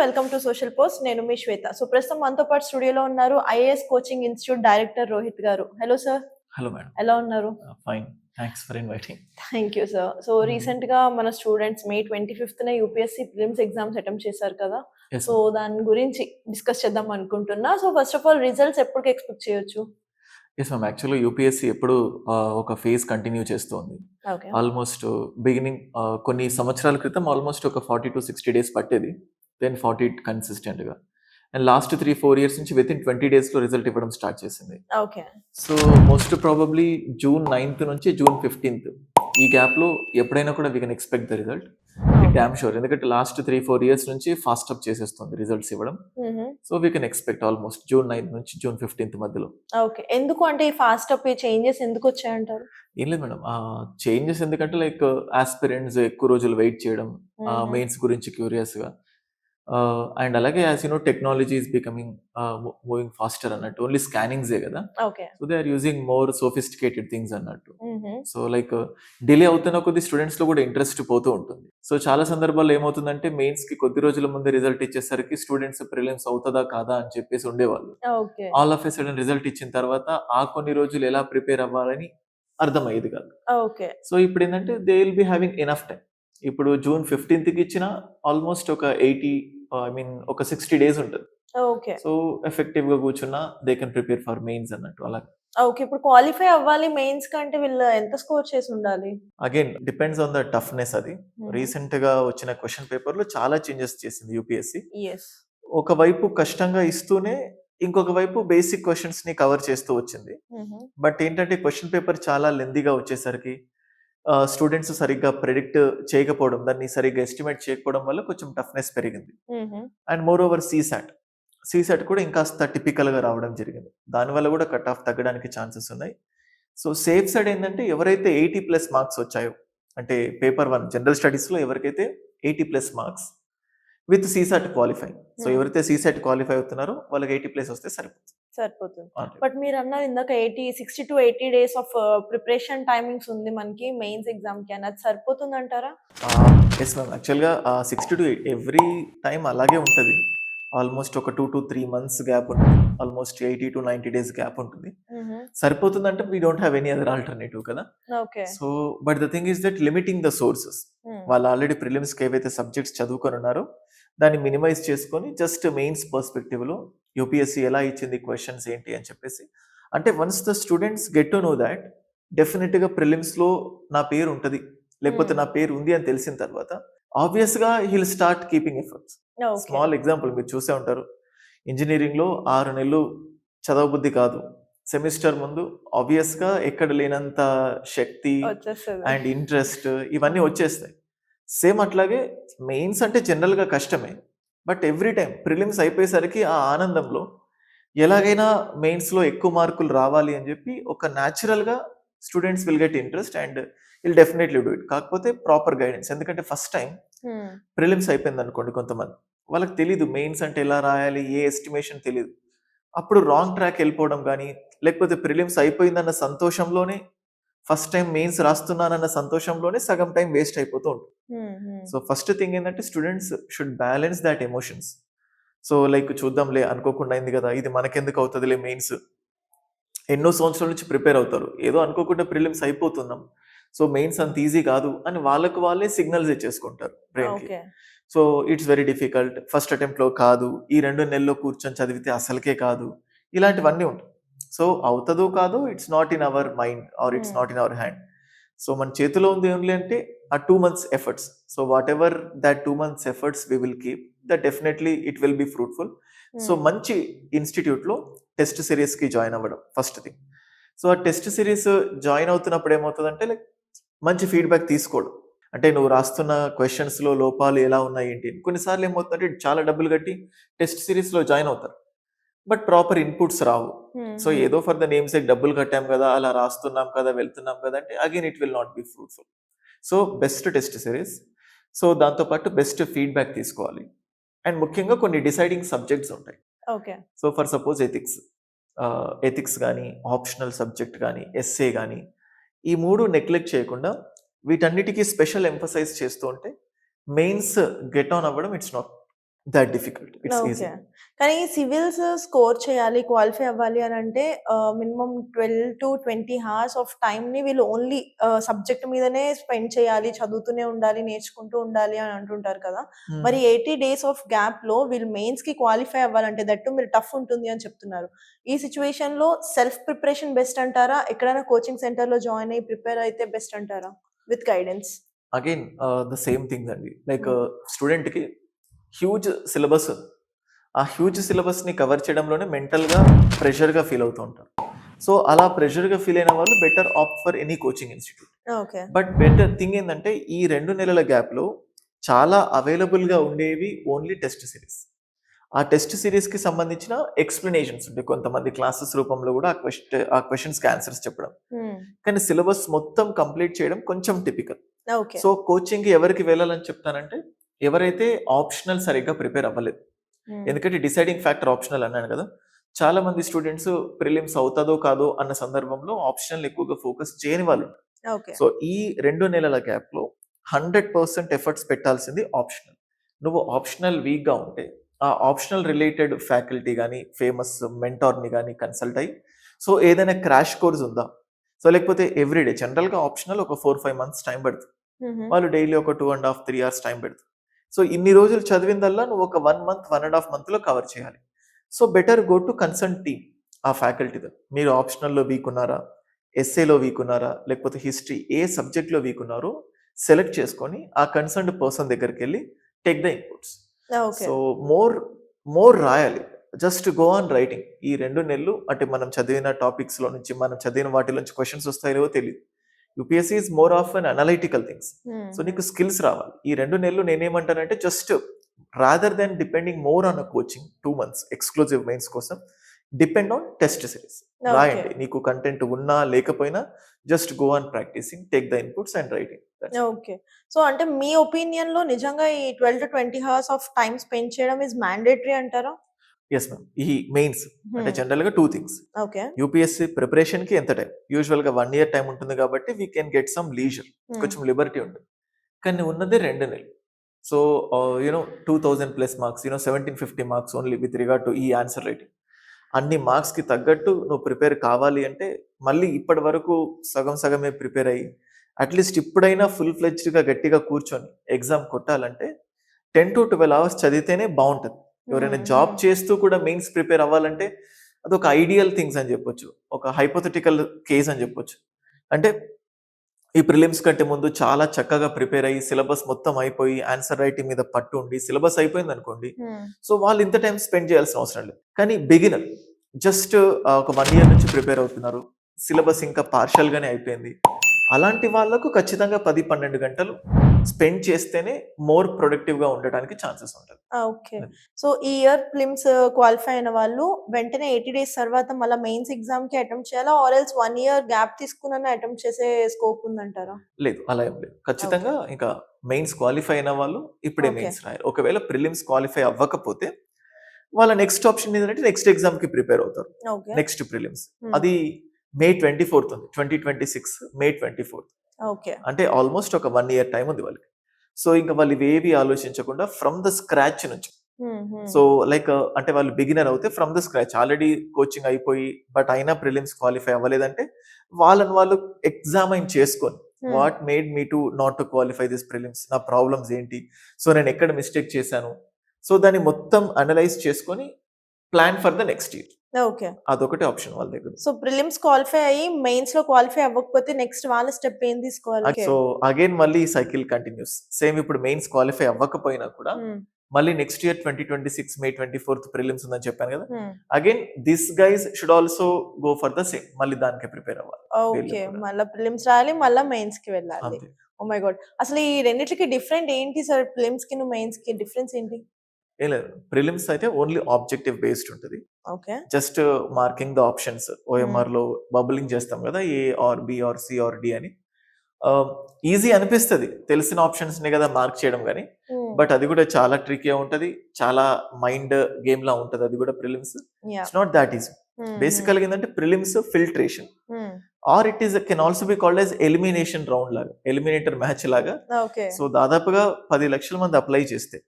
Welcome to social post. నేను మీ శ్వేత. So ప్రస్తుతం మనతో పాటు స్టూడియోలో ఉన్నారు IAS coaching institute director Rohit garu. Hello sir. Hello madam. ఎలా ఉన్నారు? Fine. Thanks for inviting. Thank you sir. So రీసెంట్‌గా మన స్టూడెంట్స్ మే 25న యూపీఎస్సీ ప్రిలిమ్స్ ఎగ్జామ్స్ అటెంప్ట్ చేశారు కదా! యెస్ సో దాని గురించి డిస్కస్ చేద్దాం అనుకుంటున్నా. So first of all results ఎప్పటికి ఎక్స్‌పెక్ట్ చేయొచ్చు? Yes ma'am. యాక్చువల్‌గా యూపీఎస్సీ ఎప్పుడు ఒక ఫేజ్ కంటిన్యూ చేస్తోంది. ఓకే. ఆల్మోస్ట్ బిగినింగ్ కొన్ని సంవత్సరాల క్రితం ఆల్మోస్ట్ ఒక 40-60 డేస్ పట్టేది. దెన్ 40 కన్సిస్టెంట్‌గా. అండ్ లాస్ట్ 3, 4 ఇయర్స్ నుంచి వితిన్ 20 డేస్‌లో రిజల్ట్ ఇవ్వడం స్టార్ట్ చేసింది. Okay. So most probably June 9థ్ నుంచి జూన్ 15థ్ ఈ గ్యాప్‌లో ఎప్పుడైనా కూడా we can expect the result. Damn sure. ఎందుకంటే లాస్ట్ 3, 4 ఇయర్స్ నుంచి ఫాస్ట్ అప్ చేసేస్తుంది రిజల్ట్స్ ఇవ్వడం. So we can expect almost June 9థ్ నుంచి జూన్ 15థ్ మధ్యలో. ఓకే. ఎందుకు అంటే ఈ ఫాస్ట్ అప్ ఈ చేంజెస్ ఎందుకు వచ్చాయంటారు? ఏం లేదు మేడం. చేంజెస్ ఎందుకంటే లైక్ యాస్పిరెంట్స్ ఎక్కువ రోజులు వెయిట్ చేయడం, మెయిన్స్ గురించి క్యూరియస్‌గా. అండ్ అలాగే as you know technology is becoming moving faster అన్నట్టు. ఓన్లీ స్కానింగ్సే కదా! Okay. So they are using more sophisticated things అన్నట్టు. సో లైక్ డిలే అవుతున్న కొద్ది స్టూడెంట్స్‌లో కూడా ఇంట్రెస్ట్ పోతూ ఉంటుంది. సో చాలా సందర్భాల్లో ఏమవుతుందంటే మెయిన్స్‌కి కొద్ది రోజుల ముందే రిజల్ట్ ఇచ్చేసరికి స్టూడెంట్స్ ప్రిలిమ్స్ అవుతదా కాదా అని చెప్పేసి ఉండేవాళ్ళు. Okay. All of a sudden result ఇచ్చిన తర్వాత ఆ కొన్ని రోజులు ఎలా ప్రిపేర్ అవ్వాలని అర్థమయ్యేది కాదు. ఓకే. సో ఇప్పుడేంటంటే they will be having enough time. ఇప్పుడు జూన్ 15థ్‌కి ఇచ్చినా ఆల్మోస్ట్ ఒక 80 ఒక 60 డేస్ ఉంటది. ఓకే. సో ఎఫెక్టివ్‌గా కూర్చున్నా they can prepare for mains అన్నట్టు అలా. ఓకే. ఇప్పుడు క్వాలిఫై అవ్వాలి మెయిన్స్ కంటే వీళ్ళు ఎంత స్కోర్ చేసి ఉండాలి? Again depends on the toughness అది. రీసెంట్‌గా వచ్చిన క్వెషన్ పేపర్‌లో చాలా చేంజెస్ చేసింది యూపీఎస్సీ. యెస్. ఒకవైపు కష్టంగా ఇస్తూనే ఇంకొక వైపు బేసిక్ క్వెషన్స్‌ని కవర్ చేస్తూ వచ్చింది. బట్ ఏంటంటే క్వెషన్ పేపర్ చాలా లెంథీగా వచ్చేసరికి స్టూడెంట్స్ సరిగ్గా ప్రెడిక్ట్ చేయకపోవడం, దాన్ని సరిగ్గా ఎస్టిమేట్ చేయకపోవడం వల్ల కొంచెం టఫ్‌నెస్ పెరిగింది. అండ్ మోర్ ఓవర్ సీసాట్ కూడా ఇంకాస్త టిపికల్‌గా రావడం జరిగింది. దానివల్ల కూడా కట్ ఆఫ్ తగ్గడానికి ఛాన్సెస్ ఉన్నాయి. సో సేఫ్ సైడ్ ఏంటంటే ఎవరైతే 80+ మార్క్స్ వచ్చాయో, అంటే పేపర్ 1 జనరల్ స్టడీస్‌లో ఎవరికైతే 80+ marks with CSAT qualify. So ఎవరైతే సీసాట్ క్వాలిఫై అవుతున్నారో వాళ్ళకి 80+ వస్తే సరిపోతుంది. అంతే. బట్ మీరన్నారు ఇందాక 60-80 డేస్ ఆఫ్ ప్రిపరేషన్ టైమింగ్స్ ఉంది మనకి మెయిన్స్ ఎగ్జామ్‌కి అని. అది సరిపోతుందంటారా? Yes ma'am. యాక్చువల్‌గా 60 ఎవ్రీ టైమ్ అలాగే ఉంటది. ఆల్మోస్ట్ ఒక 2-3 మంత్స్ గ్యాప్ ఉంటుంది. ఆల్మోస్ట్ 80-90 డేస్ గ్యాప్ ఉంటుంది. సరిపోతుందంటే we don't have any other alternative కదా! Okay. So but the thing is that limiting the sources. వాళ్ళు ఆల్రెడీ ప్రిలిమ్స్‌కి ఏవైతే సబ్జెక్ట్స్ చదువుకొని ఉన్నారో దాన్ని మినిమైజ్ చేసుకొని జస్ట్ మెయిన్స్ పర్స్పెక్టివ్‌లో యూపీఎస్సీ ఎలా ఇచ్చింది, క్వెషన్స్ ఏంటి అని చెప్పేసి. అంటే once the students get to know thought డెఫినిట్‌గా ప్రిలిమ్స్‌లో నా పేరు ఉంటది. లేకపోతే నా పేరు ఉంది అని తెలిసిన తర్వాత ఆబ్వియస్‌గా he will start keeping efforts. Okay. Small example మీరు చూసే ఉంటారు. ఇంజినీరింగ్‌లో 6 నెలలు చదవబుద్ధి కాదు. సెమిస్టర్ ముందు ఆబ్వియస్‌గా ఎక్కడ లేనంత శక్తి వచ్చేస్తది. అండ్ ఇంట్రెస్ట్ ఇవన్నీ వచ్చేస్తాయి. సేమ్ అట్లాగే మెయిన్స్ అంటే జనరల్‌గా కష్టమే. బట్ ఎవ్రీ టైమ్ ప్రిలిమ్స్ అయిపోయేసరికి ఆ ఆనందంలో ఎలాగైనా మెయిన్స్‌లో ఎక్కువ మార్కులు రావాలి అని చెప్పి ఒక న్యాచురల్‌గా students will get interest and will definitely do it. కాకపోతే ప్రాపర్ గైడెన్స్. ఎందుకంటే ఫస్ట్ టైం ప్రిలిమ్స్ అయిపోయిందనుకోండి కొంతమంది. వాళ్ళకి తెలీదు మెయిన్స్ అంటే ఎలా రాయాలి, ఏ ఎస్టిమేషన్ తెలీదు. అప్పుడు రాంగ్ ట్రాక్ వెళ్ళిపోవడం గానీ, లేకపోతే ప్రిలిమ్స్ అయిపోయిందన్న సంతోషంలోనే ఫస్ట్ టైం మెయిన్స్ రాస్తున్నానన్న సంతోషంలోనే సగం టైం వేస్ట్ అయిపోతూ ఉంటుంది. సో ఫస్ట్ థింగ్ ఏంటంటే students should balance that emotions. So like చూద్దాంలే అనుకోకుండా అయింది కదా! ఇది మనకెందుకు అవుతదిలే మెయిన్స్. ఎన్నో సంవత్సరాల నుంచి ప్రిపేర్ అవుతారు. ఏదో అనుకోకుండా ప్రిలిమ్స్ అయిపోతున్నాం. సో మెయిన్స్ అంత ఈజీ కాదు అని వాళ్ళకి వాళ్ళే సిగ్నల్స్ ఇచ్చేసుకుంటారు బ్రెయిన్‌కి. Okay. So it's very difficult. First అటెంప్ట్‌లో కాదు. ఈ 2 నెలల్లో కూర్చొని చదివితే అసలుకే కాదు. ఇలాంటివన్నీ ఉంటాయి. సో అవుతదో కాదో it's not in our mind or it's not in our hand. So మన చేతిలో ఉంది ఓన్లీ అంటే ఆ 2 months efforts. So whatever that 2 months efforts we will keep that definitely it will be fruitful. So మంచి ఇన్‌స్టిట్యూట్‌లో test సిరీస్‌కి join అవ్వడం first thing. So ఆ టెస్ట్ సిరీస్ జాయిన్ అవుతున్నప్పుడు ఏమవుతదంటే లైక్ మంచి ఫీడ్‌బ్యాక్ తీసుకోవడం. అంటే నువ్వు రాస్తున్న క్వెషన్స్‌లో లోపాలు ఎలా ఉన్నాయి ఏంటి? కొన్నిసార్లు ఏమవుతుందంటే చాలా డబ్బులు కట్టి టెస్ట్ సిరీస్‌లో జాయిన్ అవుతారు. But proper inputs Rao. So ఏదో ఫర్ ద నేమ్ సేక్ డబ్బులు కట్టాం కదా! అలా రాస్తున్నాం కదా! వెళ్తున్నాం కదా! అంటే again it will not be fruitful. So best test series. So దాంతో పాటు బెస్ట్ ఫీడ్‌బ్యాక్ తీసుకోవాలి. అండ్ ముఖ్యంగా కొన్ని డిసైడింగ్ సబ్జెక్ట్స్ ఉంటాయి. Okay. So for suppose ethics గానీ, ఆప్షనల్ సబ్జెక్ట్ గానీ, ఎస్సే గానీ ఈ 3 నెగ్లెక్ట్ చేయకుండా వీటన్నిటికి స్పెషల్ ఎంఫసైజ్ చేస్తూ ఉంటే మెయిన్స్ గెట్ ఆన్ అవ్వడం it's not that difficult. It's easy. Okay. కానీ సివిల్స్ స్కోర్ చేయాలి, క్వాలిఫై అవ్వాలి అనంటే మినిమమ్ 12-20 హార్స్ ఆఫ్ టైమ్‌ని వీళ్ళు ఓన్లీ సబ్జెక్ట్ మీదనే స్పెండ్ చేయాలి, చదువుతూనే ఉండాలి, నేర్చుకుంటూ ఉండాలి అని అంటుంటారు కదా! మరి 80 డేస్ ఆఫ్ గ్యాప్‌లో వీళ్ళు మెయిన్స్‌కి క్వాలిఫై అవ్వాలంటే దట్ టూ మీరు టఫ్ ఉంటుంది అని చెప్తున్నారు. ఈ సిట్యుయేషన్‌లో సెల్ఫ్ ప్రిపరేషన్ బెస్ట్ అంటారా? ఎక్కడైనా కోచింగ్ సెంటర్‌లో జాయిన్ అయ్యి ప్రిపేర్ అయితే బెస్ట్ అంటారా? With guidance. Again the same thing అండి. లైక్ హ్మ్. స్టూడెంట్‌కి హ్యూజ్ సిలబస్. ఆ హ్యూజ్ సిలబస్‌ని కవర్ చేయడంలోనే మెంటల్‌గా ప్రెషర్‌గా ఫీల్ అవుతూ ఉంటారు. సో, అలా ప్రెషర్‌గా ఫీల్ అయిన వాళ్ళు better opt for any coaching institute. Okay. But better thing ఏందంటే ఈ 2 నెలల గ్యాప్‌లో చాలా అవైలబుల్‌గా ఉండేవి ఓన్లీ టెస్ట్ సిరీస్. ఆ టెస్ట్ సిరీస్‌కి సంబంధించిన ఎక్స్‌ప్లనేషన్స్ ఉంటాయి. కొంతమంది క్లాసెస్ రూపంలో గూడా ఆ క్వెషన్స్‌కి ఆన్సర్స్ చెప్పడం. హ్మ్. కానీ సిలబస్ మొత్తం కంప్లీట్ చేయడం కొంచెం టిపికల్. ఓకే. సో, కోచింగ్‌కి ఎవరికి వెళ్ళాలని చెప్తానంటే, ఎవరైతే ఆప్షనల్ సరిగ్గా ప్రిపేర్ అవ్వలేదు. హ్మ్. ఎందుకంటే డిసైడింగ్ ఫ్యాక్టర్ ఆప్షనల్ అన్నాను కదా! చాలా మంది స్టూడెంట్స్ ప్రిలిమ్స్ అవుతదో కాదో అన్న సందర్భంలో ఆప్షనల్ ఎక్కువగా ఫోకస్ చేయని వాళ్ళు. ఓకే. సో, ఈ 2 నెలల గ్యాప్‌లో 100% ఎఫర్ట్స్ పెట్టాల్సింది ఆప్షనల్. నువ్వు ఆప్షనల్ వీక్‌గా ఉంటే, ఆ ఆప్షనల్ రిలేటెడ్ ఫ్యాకల్టీ గాని, ఫేమస్ మెంటార్‌ని గాని కన్సల్ట్ అయ్యి, సో, ఏదైనా క్రాష్ కోర్స్ ఉందా? సో, లేకపోతే ఎవ్రీ డే జనరల్‌గా ఆప్షనల్ ఒక 4, 5 మంత్స్ టైం పడుతుంది. హుహు. వాళ్ళు డైలీ ఒక 2 ½ 3 అవర్స్ టైం పెడతారు. సో, ఇన్ని రోజులు చదివిందల్లా నువ్వు ఒక 1 మంత్, 1 ½ మంత్‌లో కవర్ చేయాలి. So, better go to concern team ఆ ఫ్యాకల్టీ‌తో. మీరు ఆప్షనల్‌లో వీక్ ఉన్నారా? ఎస్సేలో వీక్ ఉన్నారా? లేకపోతే హిస్టరీ ఏ సబ్జెక్ట్‌లో వీక్ ఉన్నారో సెలెక్ట్ చేసుకొని ఆ కన్సర్న్డ్ పర్సన్ దగ్గరికెళ్లి take the inputs. Okay. So, more more రాయాలి. Just go on writing. ఈ 2 నెలలు అంటే మనం చదివిన టాపిక్స్‌లో నుంచి, మనం చదివిన వాటిలో నుంచి క్వెషన్స్ వస్తాయో లేవో తెలీదు. UPSC is more of an analytical things. Hmm. So, నీకు స్కిల్స్ రావాలి. ఈ 2 నెలలు నేనేమంటానంటే just rather than depending more on a coaching 2 months exclusive mains కోసం depend on test series. Okay. రాయండి. నీకు కంటెంట్ ఉన్నా లేకపోయినా just go on practising, take the inputs and writing. That's it. Okay. So, అంటే మీ ఒపీనియన్‌లో నిజంగా ఈ 12-20 హవర్స్ ఆఫ్ టైమ్ స్పెండ్ చేయడం ఈస్ మాండేటరీ అంటారా? Yes ma'am. ఈ మెయిన్స్ అంటే హ్మ్. జనరల్‌గా 2 థింగ్స్. ఓకే. యూపీఎస్సీ ప్రిపరేషన్‌కి ఎంత టైం? యూజువల్‌గా 1 ఇయర్ టైమ్ ఉంటుంది కాబట్టి we can get some leisure. Hmm. కొంచెం లిబర్టీ ఉంటుంది. కానీ ఉన్నదే 2 నెలలు. So, 2000 plus marks, 1750 marks only with regard to ఈ ఆన్సర్ రైటింగ్. అన్ని మార్క్స్‌కి తగ్గట్టు నువ్వు ప్రిపేర్ కావాలి అంటే, మళ్ళీ ఇప్పటి వరకు సగం సగమే ప్రిపేర్ అయ్యి, అట్‌లీస్ట్ ఇప్పుడైనా ఫుల్ ఫ్లెడ్జ్డ్‌గా గట్టిగా కూర్చొని ఎగ్జామ్ కొట్టాలంటే 10-12 అవర్స్ చదివితేనే బావుంటది. ఎవరైనా హ్మ్. జాబ్ హ్మ్. చేస్తూ కూడా మెయిన్స్ ప్రిపేర్ అవ్వాలంటే అదొక ఐడియల్ థింగ్స్ అని చెప్పొచ్చు. ఒక హైపోథెటికల్ కేస్ అని చెప్పొచ్చు. అంటే ఈ ప్రిలిమ్స్ కంటే ముందు చాలా చక్కగా ప్రిపేర్ అయ్యి, సిలబస్ మొత్తం అయిపోయి, ఆన్సర్ రైటింగ్ మీద పట్టు ఉండి, సిలబస్ అయిపోయిందనుకోండి. హ్మ్. సో, వాళ్ళు ఇంత టైమ్ స్పెండ్ చేయాల్సిన అవసరం లేదు. కానీ బిగినర్ జస్ట్ ఒక 1 ఇయర్ నుంచి ప్రిపేర్ అవుతున్నారు. సిలబస్ ఇంకా పార్షియల్‌గానే అయిపోయింది. అలాంటి వాళ్ళకు ఖచ్చితంగా 10, 12 గంటలు స్పెండ్ చేస్తేనే మోర్ ప్రొడక్టివ్‌గా ఉండటానికి ఛాన్సెస్ ఉంటది. ఓకే. అది. సో, ఈ ఇయర్ ప్రిలిమ్స్ క్వాలిఫై అయిన వాళ్ళు వెంటనే 80 డేస్ తర్వాత మళ్ళా మెయిన్స్ ఎగ్జామ్‌కి అటెంప్ట్ చేయాలా? ఆర్ ఎల్స్ 1 ఇయర్ గ్యాప్ తీసుకొనన్నా అటెంప్ట్ చేసే స్కోప్ ఉందంటారా? లేదు. అలా ఏం లేదు. ఓకే. ఖచ్చితంగా ఇంకా మెయిన్స్ క్వాలిఫై అయిన వాళ్ళు ఇప్పుడే ఓకే. మెయిన్స్ రాయాలి. ఒకవేళ ప్రిలిమ్స్ క్వాలిఫై అవ్వకపోతే వాళ్ళ నెక్స్ట్ ఆప్షన్ ఏంటంటే నెక్స్ట్ ఎగ్జామ్‌కి ప్రిపేర్ అవుతారు. ఓకే. Next prelims. హ్మ్. అది మే 24 ఉంది. 2026 మే 24. ఓకే. అంటే ఆల్‌మోస్ట్ ఒక 1 ఇయర్ టైమ్ ఉంది వాళ్ళకి. సో, ఇంక వాళ్ళు ఇవేవి ఆలోచించకుండా ఫ్రమ్ ద స్క్రాచ్ నుంచి. హ్మ్. హ్మ్. సో, లైక్ అంటే వాళ్ళు బిగినర్ అవుతే from the scratch already coaching అయిపోయి, బట్ అయినా ప్రిలిమ్స్ క్వాలిఫై అవ్వలేదంటే, వాళ్ళని వాళ్ళు ఎగ్జామైన్ చేసుకొని, హ్మ్. What made me to not to qualify this prelims? నా ప్రాబ్లమ్స్ ఏంటి? సో, నేను ఎక్కడ మిస్టేక్ చేశాను? సో, దాన్ని మొత్తం అనలైజ్ చేసుకొని, plan for the next year. Okay. అదొకటే ఆప్షన్ వాళ్ళ దగ్గర. సో, ప్రిలిమ్స్ క్వాలిఫై అయ్యి మెయిన్స్‌లో క్వాలిఫై అవ్వకపోతే నెక్స్ట్ వాళ్ళ స్టెప్ ఏం తీసుకోవాలి? ఓకే. సో, అగైన్ మళ్ళీ ఈ సైకిల్ కంటిన్యూస్. సేమ్ ఇప్పుడు మెయిన్స్ క్వాలిఫై అవ్వకపోయినా కూడా, హ్మ్. మళ్ళీ నెక్స్ట్ ఇయర్ 2026 మే 24 ప్రిలిమ్స్ ఉందని చెప్పాను గదా! హ్మ్. Again this guys should also go for the same. మళ్ళీ దానికే ప్రిపేర్ అవ్వాలి. వీళ్ళు ఓకే. కూడా. మళ్ళా ప్రిలిమ్స్ రాయాలి. మళ్ళా మెయిన్స్‌కి వెళ్ళాలి. అంతే. Oh my God! అసలు ఈ రెండిట్లకి డిఫరెంట్ ఏంటి సార్? ప్రిలిమ్స్‌కిను, మెయిన్స్‌కి డిఫరెన్స్ ఏంటి? ఏం లేదు. ప్రిలిమ్స్ అయితే ఓన్లీ ఆబ్జెక్టివ్ బేస్డ్ ఉంటది. Okay. Just marking the options. Hmm. ఓఎంఆర్‌లో బబులింగ్ చేస్తాం గదా! A or B or C or D అని. ఈజీ అనిపిస్తది. తెలిసిన ఆప్షన్స్‌నే గదా మార్క్ చేయడం గాని. హ్మ్. బట్ అది గూడా చాలా ట్రికీగా ఉంటది. చాలా మైండ్ గేమ్‌లా ఉంటది అది గూడా prelims. Yeah! It's not that easy. బేసికల్గా ఏంటంటే prelims filtration, or it is can also be called as elimination round లాగా, ఎలిమినేటర్ మ్యాచ్ లాగా. ఓకే. సో దాదాపుగా 10 లక్షల మంది అప్లై చేస్తే,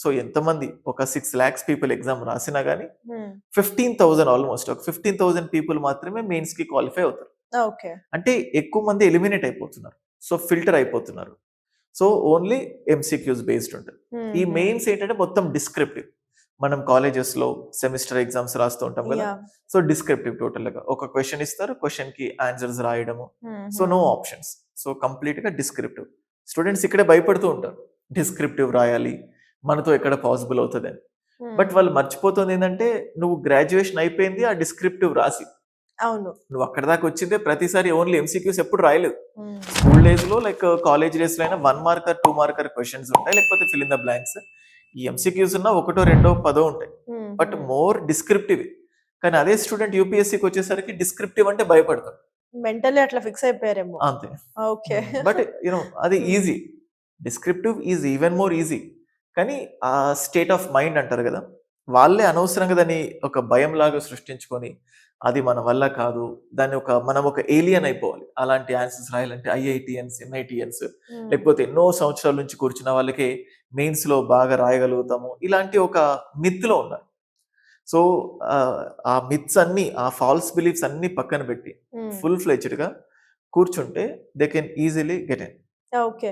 సో ఎంతమంది ఒక 6 lakhs పీపుల్ ఎగ్జామ్ రాసినా కానీ 15,000 ఆల్మోస్ట్ ఒక 15,000 పీపుల్ మాత్రమే మెయిన్స్ కి క్వాలిఫై అవుతారు. ఓకే. అంటే ఎక్కువ మంది ఎలిమినేట్ అయిపోతున్నారు, సో ఫిల్టర్ అయిపోతున్నారు. సో ఓన్లీ ఎంసీక్యూస్ బేస్డ్ ఉంటుంది. ఈ మెయిన్స్ ఏంటంటే మొత్తం డిస్క్రిప్టివ్. మనం కాలేజెస్ లో సెమిస్టర్ ఎగ్జామ్స్ రాస్తూ ఉంటాం కదా, సో డిస్క్రిప్టివ్ టోటల్ గా ఒక క్వశ్చన్ ఇస్తారు, క్వశ్చన్ కి ఆన్సర్స్ రాయడము, so no options, so complete గా డిస్క్రిప్టివ్. స్టూడెంట్స్ ఇక్కడే భయపడుతూ ఉంటారు, డిస్క్రిప్టివ్ రాయాలి మనతో ఎక్కడ పాసిబుల్ అవుతుంది అని. బట్ వాళ్ళు మర్చిపోతుంది ఏంటంటే నువ్వు గ్రాడ్యుయేషన్ అయిపోయింది ఆ డిస్క్రిప్టివ్ రాసి, అవును, నువ్వు అక్కడ దాకా వచ్చిందే ప్రతిసారి ఓన్లీ ఎంసీక్యూస్ ఎప్పుడు రాయలేదు. స్కూల్ డేస్ లో లైక్ కాలేజ్ డేస్ లో అయినా 1 మార్కర్ 2 మార్కర్ క్వశ్చన్స్ ఉంటాయి, లేకపోతే ఫిల్ ఇన్ ద బ్లాంక్స్. ఈ ఎంసీక్యూస్ ఉన్న 1, 2, 10 ఉంటాయి, బట్ మోర్ డిస్క్రిప్టివ్. కానీ అదే స్టూడెంట్ యూపీఎస్సీకి వచ్చేసరికి డిస్క్రిప్టివ్ అంటే భయపడతాడు, మెంటల్లీ అట్లా ఫిక్స్ అయిపోయారేమో. అంతే. ఓకే. బట్ అది easy, descriptive is even more easy. కానీ ఆ స్టేట్ ఆఫ్ మైండ్ అంటారు కదా, వాళ్ళే అనవసరంగా దాన్ని ఒక భయం లాగా సృష్టించుకొని అది మన వల్ల కాదు, దాన్ని మనం ఒక ఏలియన్ అయిపోవాలి అలాంటి ఆన్సర్స్ రాయాలంటే. ఐఐటిఎన్స్, ఎంఐటిఎన్స్, లేకపోతే ఎన్నో సంవత్సరాల నుంచి కూర్చున్న వాళ్ళకి మెయిన్స్ లో బాగా రాయగలుగుతాము, ఇలాంటి ఒక మిత్ లో ఉన్నారు. సో ఆ మిత్స్ అన్ని, ఆ ఫాల్స్ బిలీఫ్స్ అన్ని పక్కన పెట్టి ఫుల్ ఫ్లెజ్డ్ గా కూర్చుంటే they can easily get in. Okay.